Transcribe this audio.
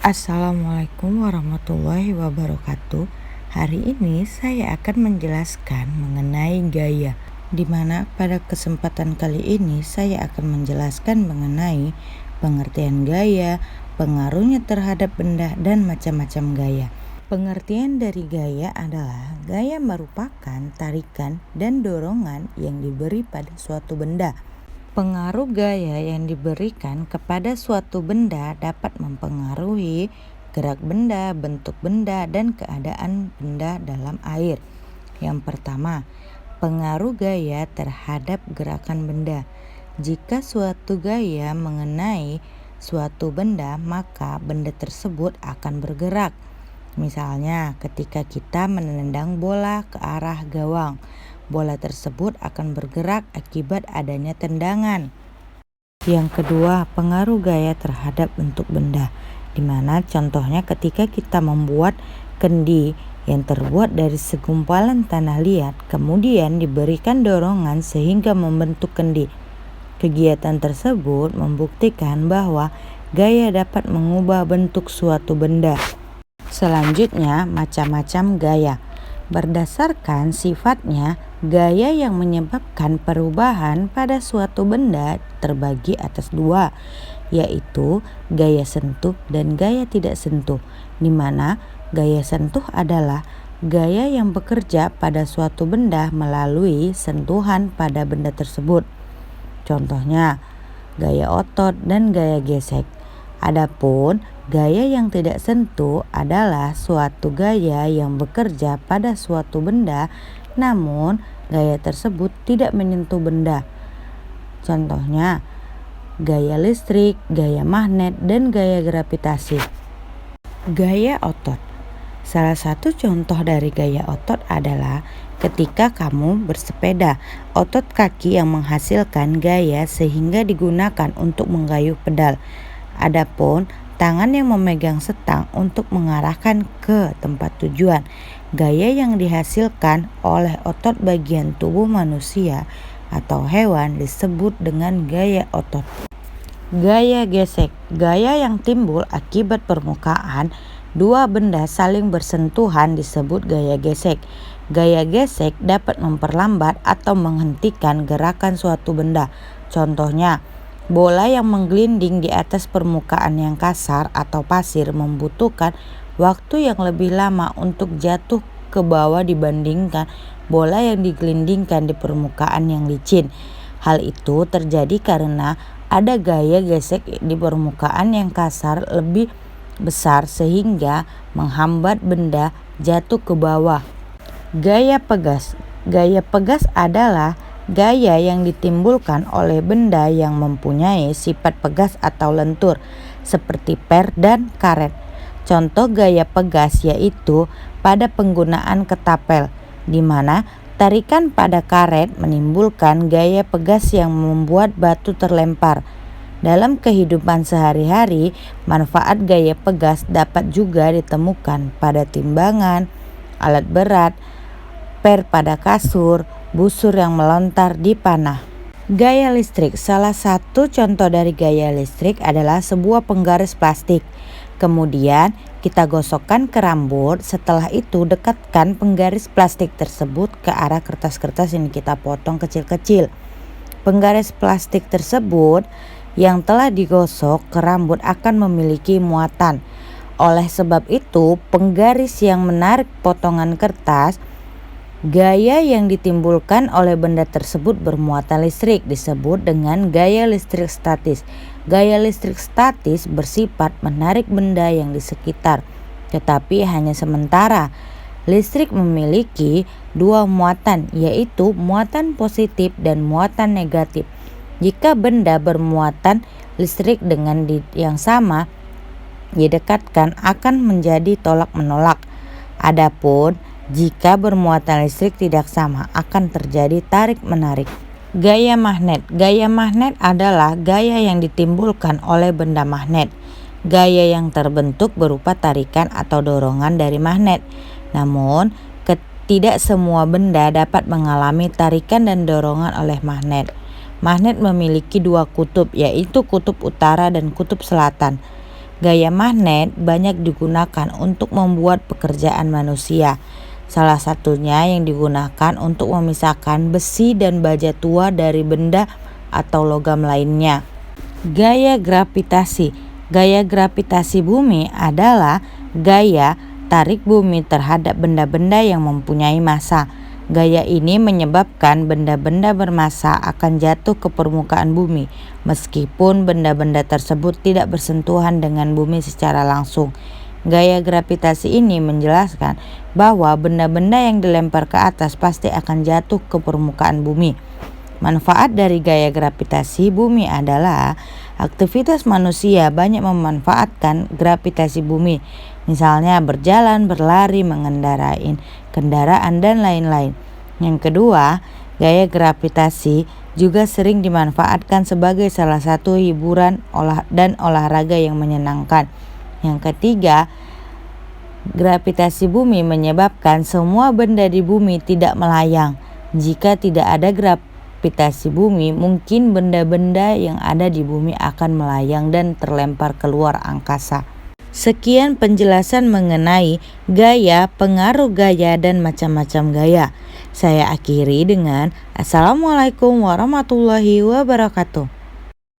Assalamualaikum warahmatullahi wabarakatuh. Hari ini saya akan menjelaskan mengenai gaya, di mana pada kesempatan kali ini saya akan menjelaskan mengenai pengertian gaya, pengaruhnya terhadap benda, dan macam-macam gaya. Pengertian dari gaya adalah gaya merupakan tarikan dan dorongan yang diberi pada suatu benda. Pengaruh gaya yang diberikan kepada suatu benda dapat mempengaruhi gerak benda, bentuk benda, dan keadaan benda dalam air. Yang pertama, pengaruh gaya terhadap gerakan benda. Jika suatu gaya mengenai suatu benda, maka benda tersebut akan bergerak. Misalnya, ketika kita menendang bola ke arah gawang, bola tersebut akan bergerak akibat adanya tendangan. Yang kedua, pengaruh gaya terhadap bentuk benda, di mana contohnya ketika kita membuat kendi yang terbuat dari segumpalan tanah liat, kemudian diberikan dorongan sehingga membentuk kendi. Kegiatan tersebut membuktikan bahwa gaya dapat mengubah bentuk suatu benda. Selanjutnya, macam-macam gaya. Berdasarkan sifatnya, gaya yang menyebabkan perubahan pada suatu benda terbagi atas dua, yaitu gaya sentuh dan gaya tidak sentuh, di mana gaya sentuh adalah gaya yang bekerja pada suatu benda melalui sentuhan pada benda tersebut. Contohnya, gaya otot dan gaya gesek. Adapun gaya yang tidak sentuh adalah suatu gaya yang bekerja pada suatu benda, namun gaya tersebut tidak menyentuh benda. Contohnya, gaya listrik, gaya magnet, dan gaya gravitasi. Gaya otot. Salah satu contoh dari gaya otot adalah ketika kamu bersepeda, otot kaki yang menghasilkan gaya sehingga digunakan untuk menggayuh pedal. Adapun tangan yang memegang setang untuk mengarahkan ke tempat tujuan. Gaya yang dihasilkan oleh otot bagian tubuh manusia atau hewan disebut dengan gaya otot. Gaya gesek. Gaya yang timbul akibat permukaan dua benda saling bersentuhan disebut gaya gesek. Gaya gesek dapat memperlambat atau menghentikan gerakan suatu benda. Contohnya, bola yang menggelinding di atas permukaan yang kasar atau pasir membutuhkan waktu yang lebih lama untuk jatuh ke bawah dibandingkan bola yang digelindingkan di permukaan yang licin. Hal itu terjadi karena ada gaya gesek di permukaan yang kasar lebih besar sehingga menghambat benda jatuh ke bawah. Gaya pegas. Gaya pegas adalah gaya yang ditimbulkan oleh benda yang mempunyai sifat pegas atau lentur, seperti per dan karet. Contoh gaya pegas yaitu pada penggunaan ketapel, di mana tarikan pada karet menimbulkan gaya pegas yang membuat batu terlempar. Dalam kehidupan sehari-hari, manfaat gaya pegas dapat juga ditemukan pada timbangan, alat berat, per pada kasur, busur yang melontar di panah. Gaya listrik. Salah satu contoh dari gaya listrik adalah sebuah penggaris plastik. Kemudian kita gosokkan ke rambut. Setelah itu dekatkan penggaris plastik tersebut ke arah kertas-kertas yang kita potong kecil-kecil. Penggaris plastik tersebut yang telah digosok ke rambut akan memiliki muatan. Oleh sebab itu, penggaris yang menarik potongan kertas, gaya yang ditimbulkan oleh benda tersebut bermuatan listrik disebut dengan gaya listrik statis. Gaya listrik statis bersifat menarik benda yang di sekitar, tetapi hanya sementara. Listrik memiliki dua muatan, yaitu muatan positif dan muatan negatif. Jika benda bermuatan listrik dengan yang sama didekatkan akan menjadi tolak-menolak. Adapun jika bermuatan listrik tidak sama akan terjadi tarik-menarik. Gaya magnet. Gaya magnet adalah gaya yang ditimbulkan oleh benda magnet. Gaya yang terbentuk berupa tarikan atau dorongan dari magnet. Namun, tidak semua benda dapat mengalami tarikan dan dorongan oleh magnet. Magnet memiliki dua kutub, yaitu kutub utara dan kutub selatan. Gaya magnet banyak digunakan untuk membuat pekerjaan manusia. Salah satunya yang digunakan untuk memisahkan besi dan baja tua dari benda atau logam lainnya. Gaya gravitasi. Gaya gravitasi bumi adalah gaya tarik bumi terhadap benda-benda yang mempunyai massa. Gaya ini menyebabkan benda-benda bermassa akan jatuh ke permukaan bumi, meskipun benda-benda tersebut tidak bersentuhan dengan bumi secara langsung. Gaya gravitasi ini menjelaskan bahwa benda-benda yang dilempar ke atas pasti akan jatuh ke permukaan bumi. Manfaat dari gaya gravitasi bumi adalah aktivitas manusia banyak memanfaatkan gravitasi bumi, misalnya berjalan, berlari, mengendarai kendaraan, dan lain-lain. Yang kedua, gaya gravitasi juga sering dimanfaatkan sebagai salah satu hiburan dan olahraga yang menyenangkan. Yang ketiga, gravitasi bumi menyebabkan semua benda di bumi tidak melayang. Jika tidak ada gravitasi bumi, mungkin benda-benda yang ada di bumi akan melayang dan terlempar keluar angkasa. Sekian penjelasan mengenai gaya, pengaruh gaya, dan macam-macam gaya. Saya akhiri dengan Assalamualaikum warahmatullahi wabarakatuh.